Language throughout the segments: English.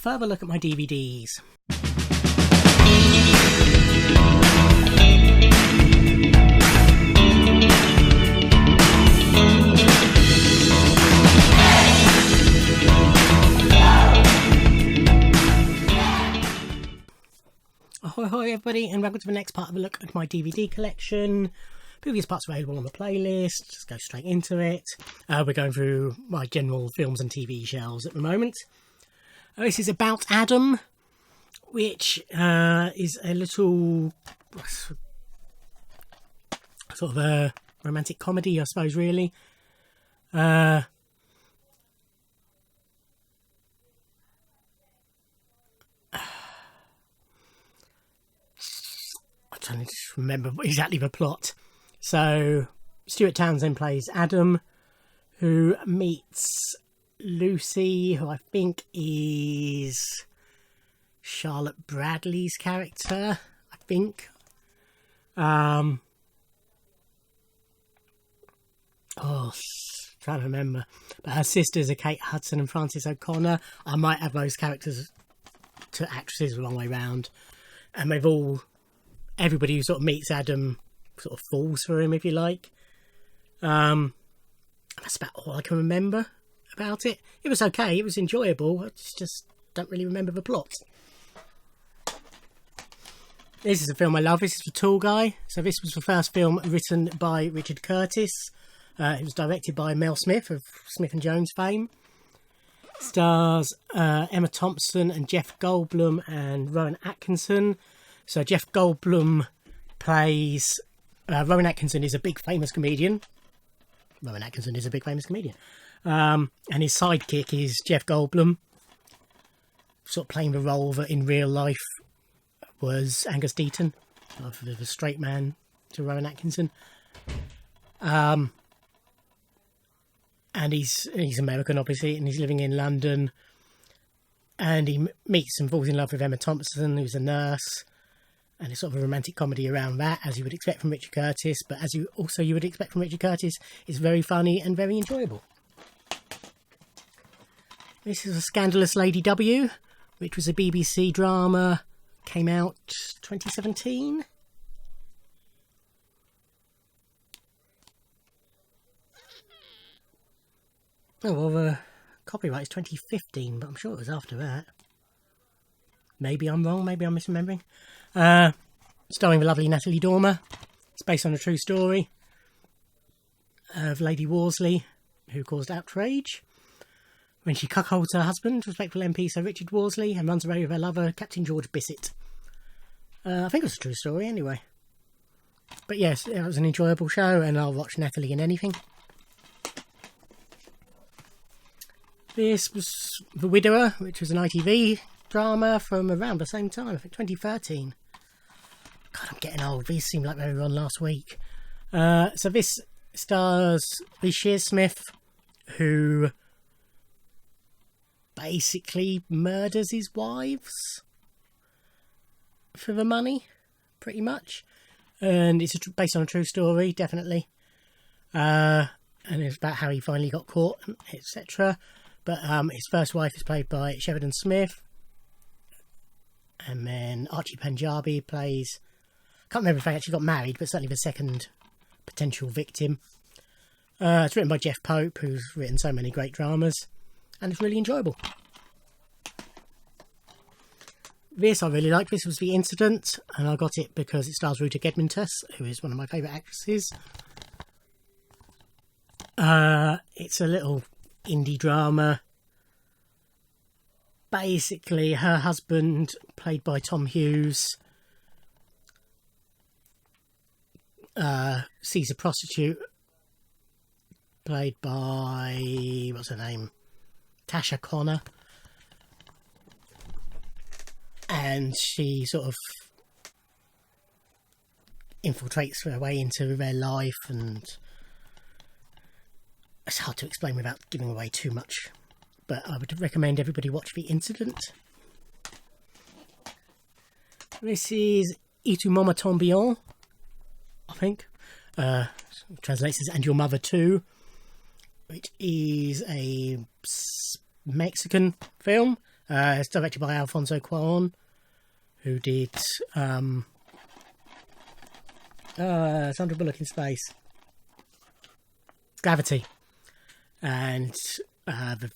further look at my DVDs. Ahoy hoy everybody, and welcome to the next part of a look at my DVD collection. Previous parts available on the playlist. Just go straight into it. We're going through my general films and TV shelves at the moment. This is About Adam, which is a little sort of a romantic comedy, I suppose, really. I don't remember exactly the plot. So Stuart Townsend plays Adam, who meets Lucy, who I think is Charlotte Bradley's character, I think. Trying to remember. But her sisters are Kate Hudson and Frances O'Connor. I might have those characters to actresses the wrong way round. And everybody who sort of meets Adam sort of falls for him, if you like. That's about all I can remember about it. It was okay, it was enjoyable. I just don't really remember the plot. This is a film I love. This is The Tall Guy. So this was the first film written by Richard Curtis. It was directed by Mel Smith of Smith & Jones fame. Stars Emma Thompson and Jeff Goldblum and Rowan Atkinson. So Jeff Goldblum plays... Rowan Atkinson is a big famous comedian. And his sidekick is Jeff Goldblum. Sort of playing the role that in real life was Angus Deaton, the straight man to Rowan Atkinson. And he's American, obviously, and he's living in London. And he meets and falls in love with Emma Thompson, who's a nurse. And it's sort of a romantic comedy around that, as you would expect from Richard Curtis. But as you would expect from Richard Curtis, it's very funny and very enjoyable. This is a Scandalous Lady W, which was a BBC drama. Came out 2017. Oh, well, the copyright is 2015, but I'm sure it was after that. Maybe I'm wrong, maybe I'm misremembering. Starring the lovely Natalie Dormer. It's based on a true story of Lady Worsley, who caused outrage when she cuckolds her husband, respectful MP Sir Richard Worsley, and runs away with her lover, Captain George Bissett. I think it was a true story anyway. But yes, it was an enjoyable show, and I'll watch Natalie in anything. This was The Widower, which was an ITV drama from around the same time, I think 2013. God, I'm getting old. These seem like they were on last week. So this stars Lee Shearsmith, who basically murders his wives for the money, pretty much. And it's based on a true story, definitely. And it's about how he finally got caught, etc. But his first wife is played by Sheridan Smith. And then Archie Panjabi plays... I can't remember if they actually got married, but certainly the second potential victim. It's written by Jeff Pope, who's written so many great dramas. And it's really enjoyable. This I really like. This was The Incident. And I got it because it stars Ruta Gedmintus, who is one of my favourite actresses. It's a little indie drama. Basically, her husband, played by Tom Hughes, sees a prostitute, played by, what's her name? Tasha Connor. And she sort of infiltrates her way into their life, and it's hard to explain without giving away too much. But I would recommend everybody watch The Incident. This is Et tu maman tambien, I think. Translates as And Your Mother Too, which is a Mexican film It's directed by Alfonso Cuarón, who did Sandra Bullock in Space, Gravity, and the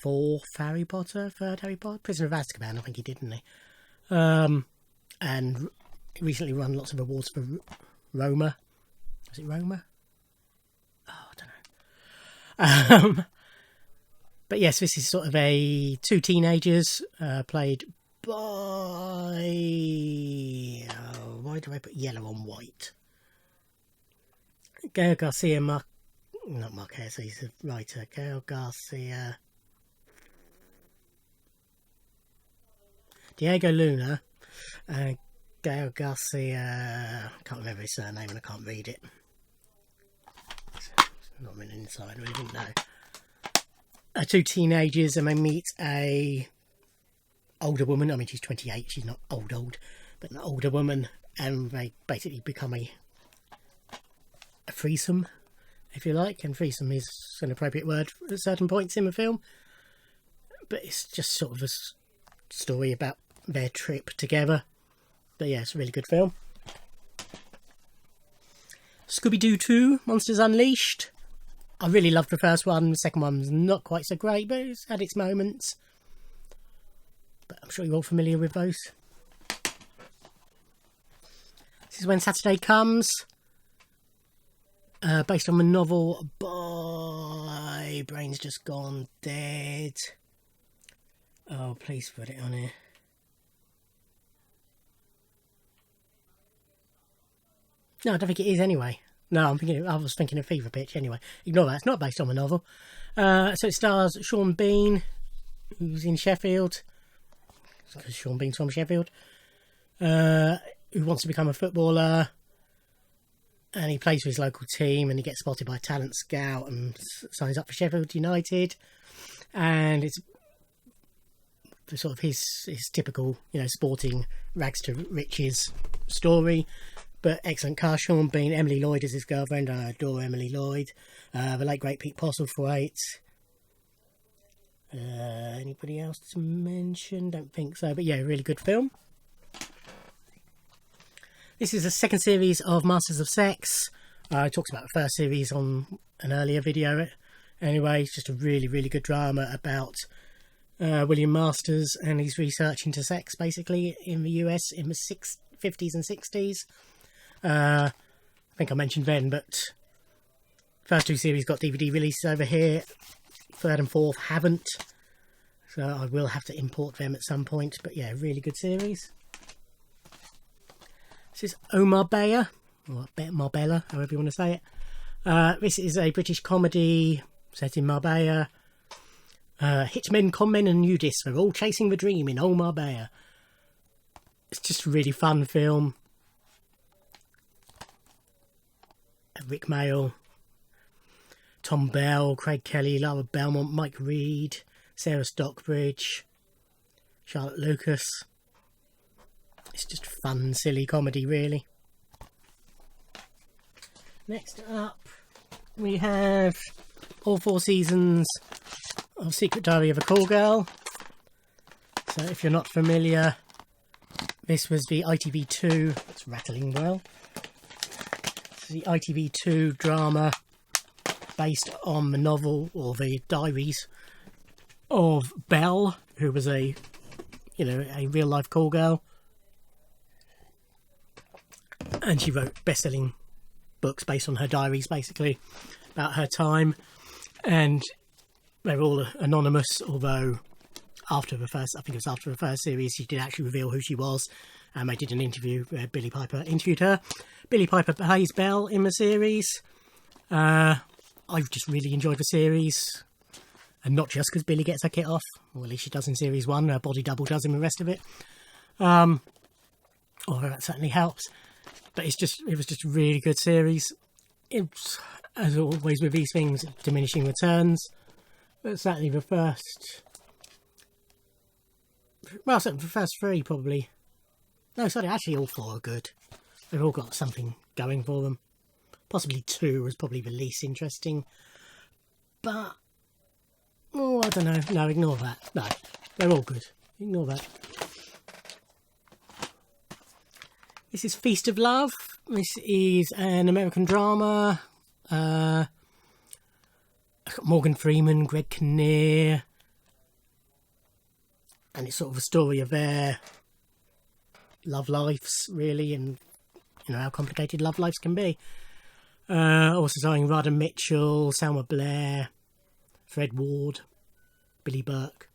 third Harry Potter, Prisoner of Azkaban, I think he did, didn't he? And recently won lots of awards for Roma. Was it Roma? Oh, I don't know. But yes, this is sort of two teenagers played by... why do I put yellow on white? Gael Garcia not Marquez, he's a writer. Gael Garcia... Diego Luna and Gael Garcia... I can't remember his surname and I can't read it. It's not an insider, I didn't know. Two teenagers, and they meet a older woman. I mean, she's 28, she's not old, but an older woman, and they basically become a threesome, if you like. And threesome is an appropriate word at certain points in the film, but it's just sort of a story about their trip together. But yeah, it's a really good film. Scooby-Doo 2, Monsters Unleashed. I really loved the first one. The second one's not quite so great, but it's had its moments. But I'm sure you're all familiar with those. This is When Saturday Comes. Based on the novel by... Brain's just gone dead. Oh, please put it on here. No, I don't think it is anyway. No, I was thinking of Fever Pitch anyway. Ignore that, it's not based on a novel. So it stars Sean Bean, who's in Sheffield. Because Sean Bean's from Sheffield. Who wants to become a footballer. And he plays for his local team and he gets spotted by a talent scout and signs up for Sheffield United. And it's sort of his typical, sporting rags to riches story. But excellent cast. Sean Bean, Emily Lloyd is his girlfriend. I adore Emily Lloyd. The late great Pete Postlethwaite. Anybody else to mention? Don't think so. But yeah, really good film. This is the second series of Masters of Sex. I talked about the first series on an earlier video. Anyway, it's just a really, really good drama about William Masters and his research into sex, basically, in the US in the 50s and 60s. I think I mentioned then, but first two series got DVD releases over here. Third and fourth haven't, so I will have to import them at some point. But yeah, really good series. This is Marbella, or Marbella, however you want to say it. This is a British comedy set in Marbella. Hitmen, conmen and nudists are all chasing the dream in Marbella. It's just a really fun film. Rick Mayall, Tom Bell, Craig Kelly, Lara Belmont, Mike Reed, Sarah Stockbridge, Charlotte Lucas. It's just fun, silly comedy, really. Next up, we have all 4 seasons of Secret Diary of a Call Girl. So if you're not familiar, this was the ITV2, it's rattling well. The ITV2 drama based on the novel or the diaries of Belle, who was a real life call girl, and she wrote best-selling books based on her diaries, basically about her time, and they were all anonymous. Although after the first series, she did actually reveal who she was. And they did an interview where Billie Piper interviewed her. Billie Piper plays Belle in the series. I've just really enjoyed the series. And not just because Billie gets her kit off. Or at least she does in series 1. Her body double does in the rest of it. Or that certainly helps. But it was just a really good series. It's, as always with these things, diminishing returns. But certainly the first... Well, certainly the first 3 probably... No, sorry, actually all 4 are good. They've all got something going for them. Possibly 2 was probably the least interesting. But, I don't know. No, ignore that. No. They're all good. Ignore that. This is Feast of Love. This is an American drama. I've got Morgan Freeman, Greg Kinnear, and it's sort of a story of their love lives, really, and you know how complicated love lives can be. Also starring Radha Mitchell, Selma Blair, Fred Ward, Billy Burke,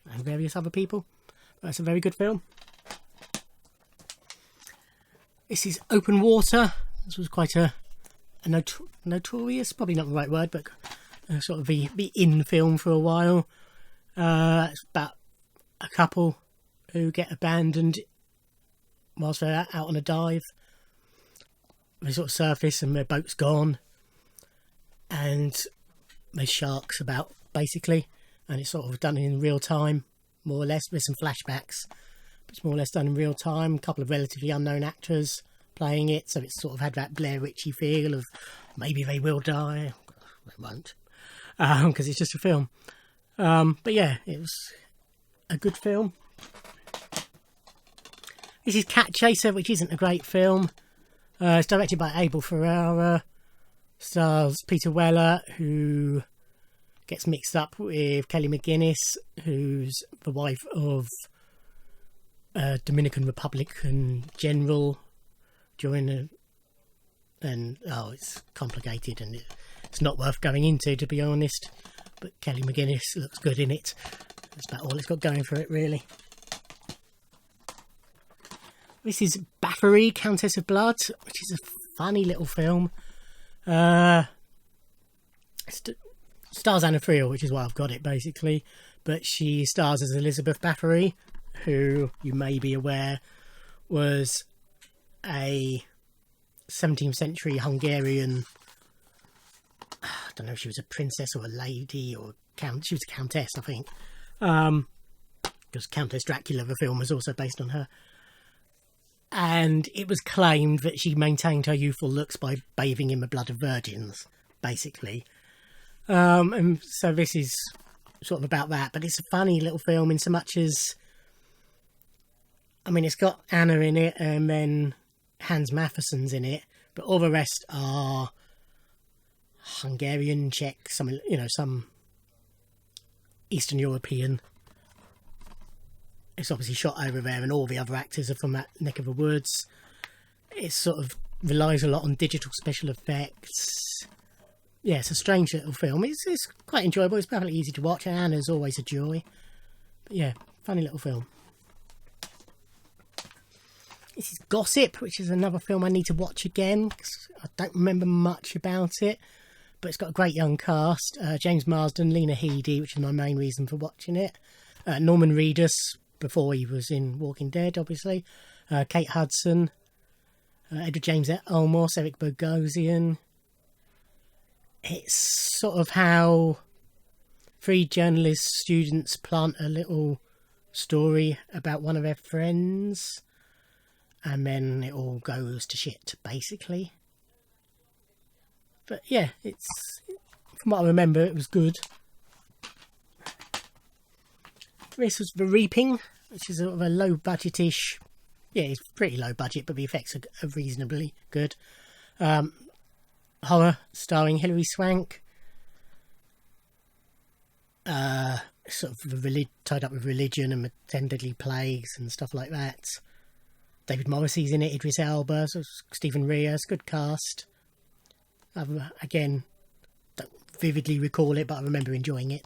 and various other people. That's a very good film. This is Open Water. This was quite a notorious, probably not the right word, but sort of the in film for a while. It's about a couple who get abandoned whilst they're out on a dive. They sort of surface and their boat's gone, and there's sharks about, basically, and it's sort of done in real time, more or less. There's some flashbacks, but it's more or less done in real time. A couple of relatively unknown actors playing it, so it's sort of had that Blair Witchy feel of maybe they will die. They won't, because it's just a film. But yeah, it was a good film. This is Cat Chaser, which isn't a great film. It's directed by Abel Ferrara. Stars Peter Weller, who gets mixed up with Kelly McGuinness, who's the wife of a Dominican Republican general during it's complicated and it's not worth going into, to be honest. But Kelly McGuinness looks good in it. That's about all it's got going for it, really. This is Bathory, Countess of Blood, which is a funny little film. Stars Anna Friel, which is why I've got it, basically. But she stars as Elizabeth Bathory, who you may be aware was a 17th century Hungarian, I don't know if she was a princess or a lady or count. She was a countess, I think. Because Countess Dracula, the film, was also based on her. And it was claimed that she maintained her youthful looks by bathing in the blood of virgins, basically. And so this is sort of about that. But it's a funny little film in so much as, I mean, it's got Anna in it and then Hans Matheson's in it. But all the rest are Hungarian, Czech, some Eastern European. It's obviously shot over there, and all the other actors are from that neck of the woods. It sort of relies a lot on digital special effects. Yeah, it's a strange little film. It's quite enjoyable. It's perfectly easy to watch, and Anna's always a joy. But yeah, funny little film. This is Gossip, which is another film I need to watch again, because I don't remember much about it. But it's got a great young cast. James Marsden, Lena Headey, which is my main reason for watching it. Norman Reedus, before he was in Walking Dead, obviously. Kate Hudson. Edward James Olmos, Eric Bogosian. It's sort of how three journalist students plant a little story about one of their friends, and then it all goes to shit, basically. But yeah, it's, from what I remember, it was good. This was The Reaping, which is sort of a low budget-ish. Yeah, it's pretty low budget, but the effects are reasonably good. Horror starring Hilary Swank. Sort of tied up with religion and the 10 Deadly Plagues and stuff like that. David Morrissey's in it, Idris Elba, so Stephen Reyes, good cast. Again, don't vividly recall it, but I remember enjoying it.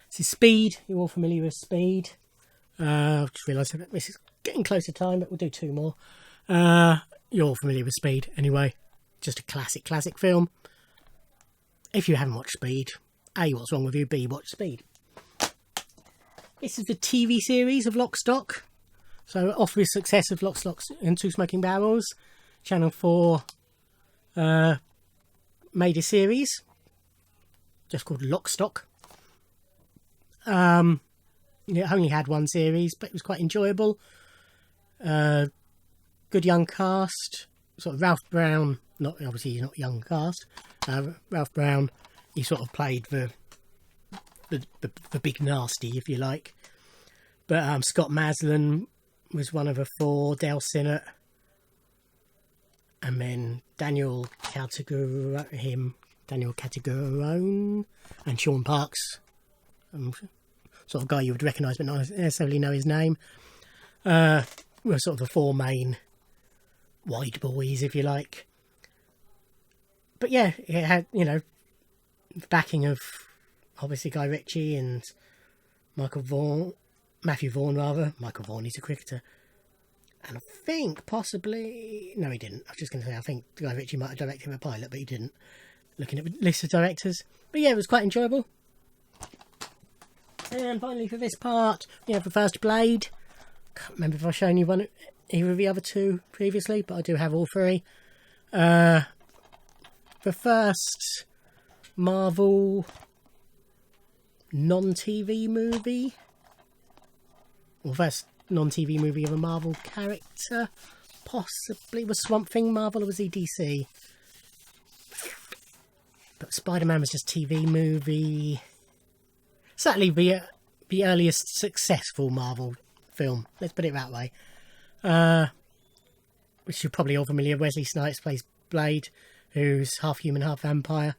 This is Speed. You're all familiar with Speed. I've just realised that this is getting close to time, but we'll do two more. You're all familiar with Speed anyway. Just a classic film. If you haven't watched Speed, A, what's wrong with you? B, watch Speed. This is the TV series of Lock, Stock. So, off the success of Lock, Stock and Two Smoking Barrels, Channel 4 made a series just called Lock, Stock. It only had one series, but it was quite enjoyable. Good young cast. Sort of Ralph Brown, obviously he's not young cast. Ralph Brown, he sort of played the the big nasty, if you like. But Scott Maslen was one of the 4, Dale Sinnott, and then Daniel Catagarone, and Sean Parks, sort of guy you would recognise but not necessarily know his name, were sort of the 4 main wide boys, if you like. But yeah, it had, you know, backing of obviously Guy Ritchie and Matthew Vaughn, Michael Vaughan, he's a cricketer. And I think possibly... No, he didn't. I was just going to say, I think Guy Ritchie might have directed a pilot, but he didn't. Looking at the list of directors. But yeah, it was quite enjoyable. And finally for this part, we have the first Blade. Can't remember if I've shown you either of the other 2 previously, but I do have all 3. The first Marvel non-TV movie. Well, first non-TV movie of a Marvel character. Possibly was Swamp Thing Marvel, or was he DC? But Spider-Man was just TV movie. Certainly the earliest successful Marvel film. Let's put it that way. Which you're probably all familiar. Wesley Snipes plays Blade, who's half human, half vampire,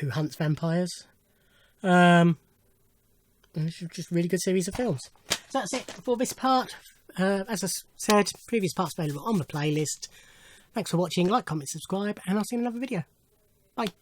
who hunts vampires. It's just a really good series of films. So that's it for this part. As I said, previous parts available on the playlist. Thanks for watching. Like, comment, subscribe, and I'll see you in another video. Bye.